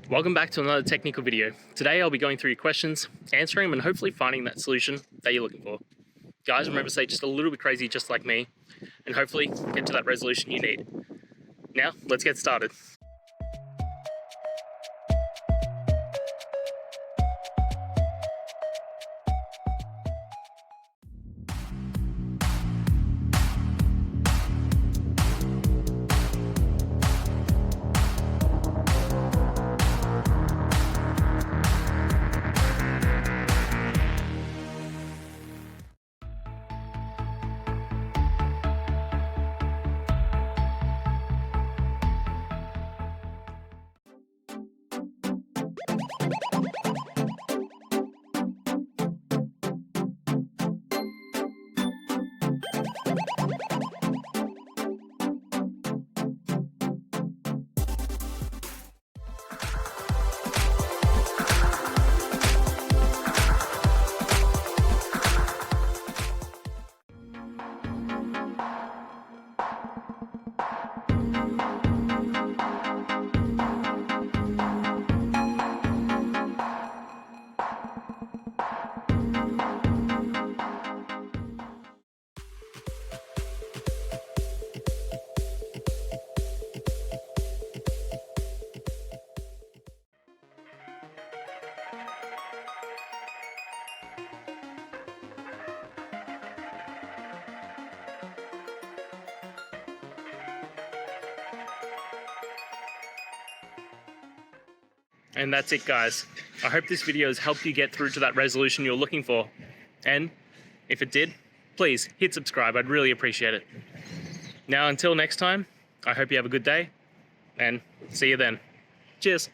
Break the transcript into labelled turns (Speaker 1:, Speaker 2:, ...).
Speaker 1: Welcome back to another technical video. Today I'll be going through your questions, answering them and hopefully finding that solution that you're looking for. Guys, remember to stay just a little bit crazy just like me and hopefully get to that resolution you need. Now, let's get started. And that's it, guys. I hope this video has helped you get through to that resolution you're looking for. And if it did, please hit subscribe. I'd really appreciate it. Now, until next time, I hope you have a good day and see you then. Cheers.